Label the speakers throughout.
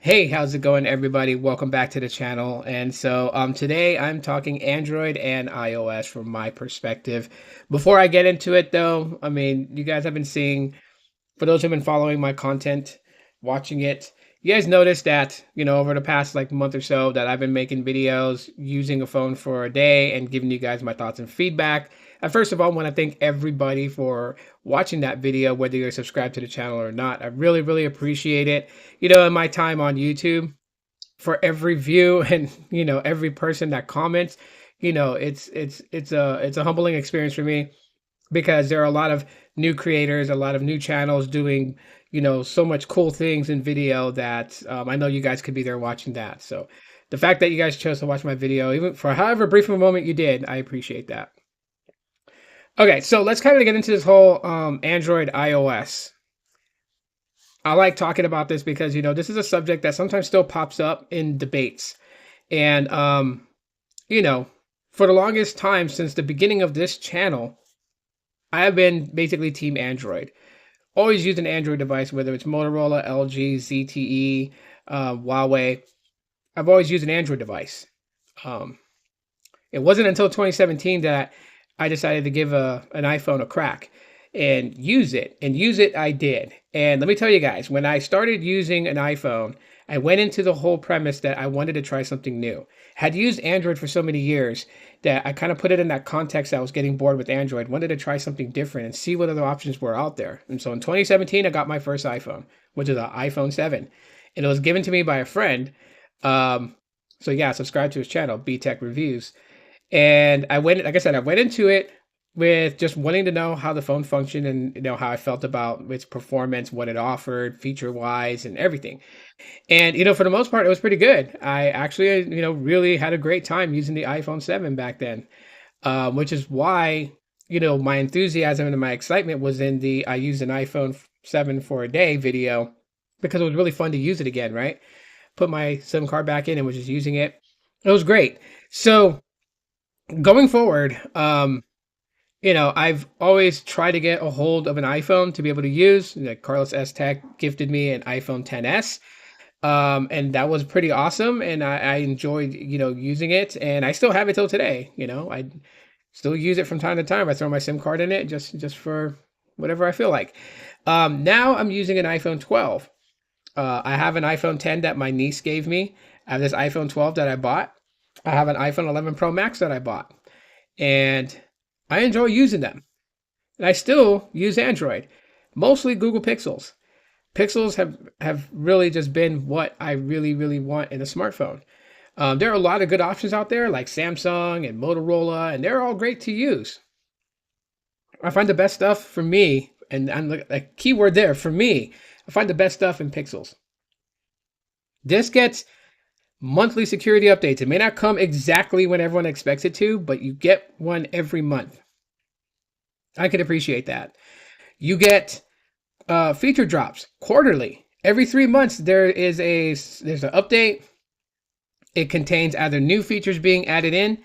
Speaker 1: Hey, how's it going, everybody? Welcome back to the channel. Today I'm talking Android and iOS from my perspective. Before I get into it, though, you guys have been seeing, for those who've been following my content, watching it, you guys noticed that, over the past like month or so that I've been making videos using a phone for a day and giving you guys my thoughts and feedback. First of all, I want to thank everybody for watching that video, whether you're subscribed to the channel or not. I really, really appreciate it. In my time on YouTube, for every view and every person that comments, it's a humbling experience for me because there are a lot of new creators, a lot of new channels doing, so much cool things in video that I know you guys could be there watching that. So the fact that you guys chose to watch my video, even for however brief of a moment you did, I appreciate that. Okay, so let's kind of get into this whole Android iOS. I like talking about this because, this is a subject that sometimes still pops up in debates. And, you know, for the longest time since the beginning of this channel, I have been basically team Android. Always used an Android device, whether it's Motorola, LG, ZTE, Huawei. I've always used an Android device. Um, it wasn't until 2017 that I decided to give an iPhone a crack and use it. And use it I did. And let me tell you guys, when I started using an iPhone, I went into the whole premise that I wanted to try something new. Had used Android for so many years that I kind of put it in that context. I was getting bored with Android, wanted to try something different and see what other options were out there. And so in 2017, I got my first iPhone, which is an iPhone 7. And it was given to me by a friend. So yeah, subscribe to his channel, B Tech Reviews. And I went, like I said, I went into it with just wanting to know how the phone functioned and how I felt about its performance, what it offered, feature wise, and everything. And for the most part, it was pretty good. I actually, really had a great time using the iPhone 7 back then, which is why my enthusiasm and my excitement was in the I used an iPhone 7 for a day video because it was really fun to use it again, right? Put my SIM card back in and was just using it. It was great. So going forward, I've always tried to get a hold of an iPhone to be able to use. Like Carlos S Tech gifted me an iPhone 10s, and that was pretty awesome. And I enjoyed, using it, and I still have it till today. I still use it from time to time. I throw my SIM card in it just for whatever I feel like. Now I'm using an iPhone 12. I have an iPhone 10 that my niece gave me. I have this iPhone 12 that I bought. I have an iPhone 11 Pro Max that I bought, and I enjoy using them. And I still use Android, mostly Google Pixels. Pixels have really just been what I really, really want in a smartphone. There are a lot of good options out there like Samsung and Motorola, and they're all great to use. I find the best stuff for me, and I'm a keyword there for me. I find the best stuff in Pixels. This gets monthly security updates. It may not come exactly when everyone expects it to, but you get one every month. I can appreciate that. You get feature drops quarterly. Every 3 months there's an update. It contains either new features being added in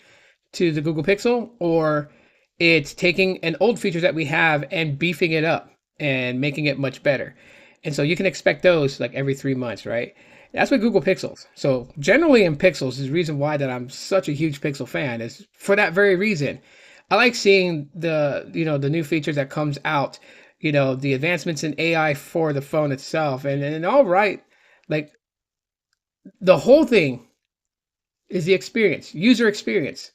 Speaker 1: to the Google Pixel, or it's taking an old feature that we have and beefing it up and making it much better. And so you can expect those like every 3 months, right? That's with Google Pixels. So generally in Pixels, is the reason why that I'm such a huge Pixel fan is for that very reason. I like seeing the new features that comes out, the advancements in AI for the phone itself, and all right, like the whole thing is the experience, user experience.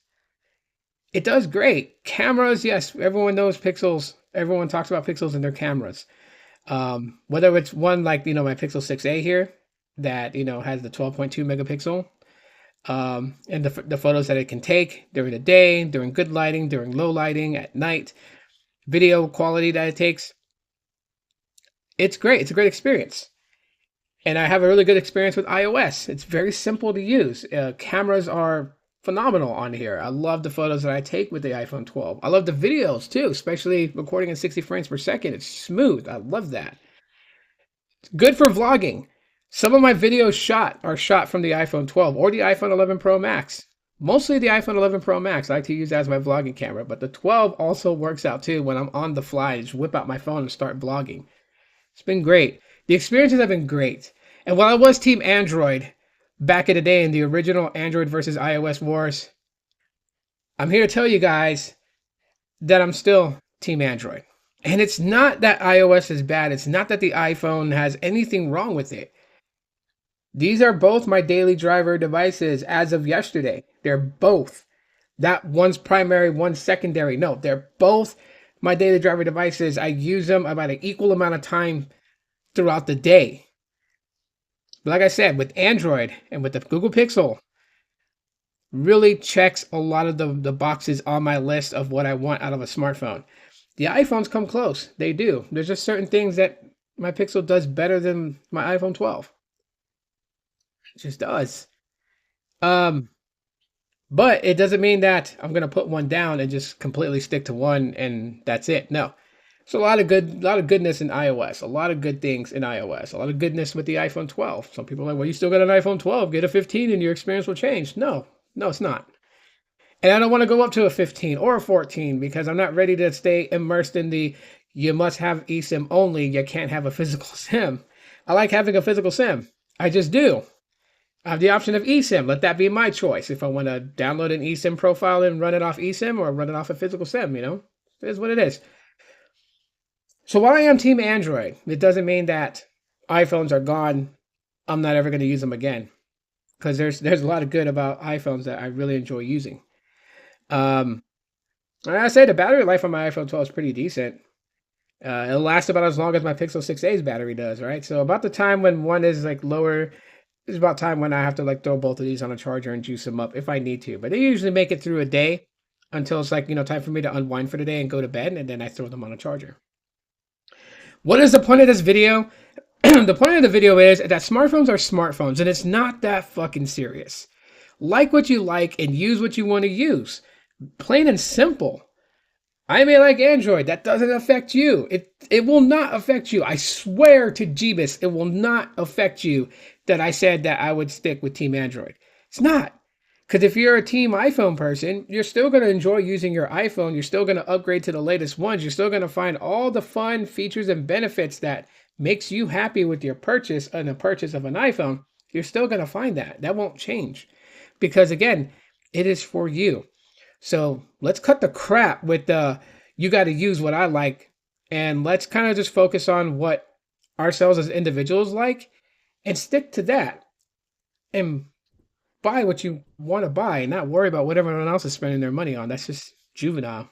Speaker 1: It does great. Cameras, yes, everyone knows Pixels. Everyone talks about Pixels and their cameras. Whether it's one like my Pixel 6a here that has the 12.2 megapixel, and the photos that it can take during the day, during good lighting, during low lighting, at night, video quality that it takes. It's great. It's a great experience. And I have a really good experience with iOS. It's very simple to use. Cameras are phenomenal on here. I love the photos that I take with the iPhone 12. I love the videos too, especially recording in 60 frames per second. It's smooth. I love that. It's good for vlogging. Some of my videos are shot from the iPhone 12 or the iPhone 11 Pro Max. Mostly the iPhone 11 Pro Max. I like to use that as my vlogging camera, but the 12 also works out too when I'm on the fly. I just whip out my phone and start vlogging. It's been great. The experiences have been great. And while I was team Android back in the day in the original Android versus iOS wars, I'm here to tell you guys that I'm still team Android. And it's not that iOS is bad. It's not that the iPhone has anything wrong with it. These are both my daily driver devices as of yesterday. They're both. That one's primary, one's secondary. No, they're both my daily driver devices. I use them about an equal amount of time throughout the day. But like I said, with Android and with the Google Pixel, really checks a lot of the boxes on my list of what I want out of a smartphone. The iPhones come close. They do. There's just certain things that my Pixel does better than my iPhone 12. It just does. Um, but it doesn't mean that I'm gonna put one down and just completely stick to one and that's it. No. There's a lot of goodness in iOS, a lot of good things in iOS, a lot of goodness with the iPhone 12. Some people are like, well, you still got an iPhone 12, get a 15 and your experience will change. No, no, it's not. And I don't want to go up to a 15 or a 14 because I'm not ready to stay immersed in the you must have eSIM only, you can't have a physical SIM. I like having a physical SIM. I just do. I have the option of eSIM. Let that be my choice. If I want to download an eSIM profile and run it off eSIM or run it off a physical SIM, it is what it is. So while I am team Android, it doesn't mean that iPhones are gone. I'm not ever going to use them again because there's a lot of good about iPhones that I really enjoy using. Um, and I say the battery life on my iPhone 12 is pretty decent. It'll last about as long as my Pixel 6a's battery does, right? So about the time when one is like lower, is about time when I have to like throw both of these on a charger and juice them up if I need to. But they usually make it through a day until it's like, time for me to unwind for the day and go to bed, and then I throw them on a charger. What is the point of this video? The point of the video is that smartphones are smartphones, and it's not that fucking serious. Like what you like and use what you want to use. Plain and simple. I may like Android. That doesn't affect you. It will not affect you. I swear to Jeebus, it will not affect you that I said that I would stick with Team Android. It's not. Because if you're a Team iPhone person, you're still going to enjoy using your iPhone. You're still going to upgrade to the latest ones. You're still going to find all the fun features and benefits that makes you happy with your purchase and the purchase of an iPhone. You're still going to find that. That won't change. Because again, it is for you. So let's cut the crap with the you got to use what I like, and let's kind of just focus on what ourselves as individuals like and stick to that and buy what you want to buy and not worry about what everyone else is spending their money on. That's just juvenile.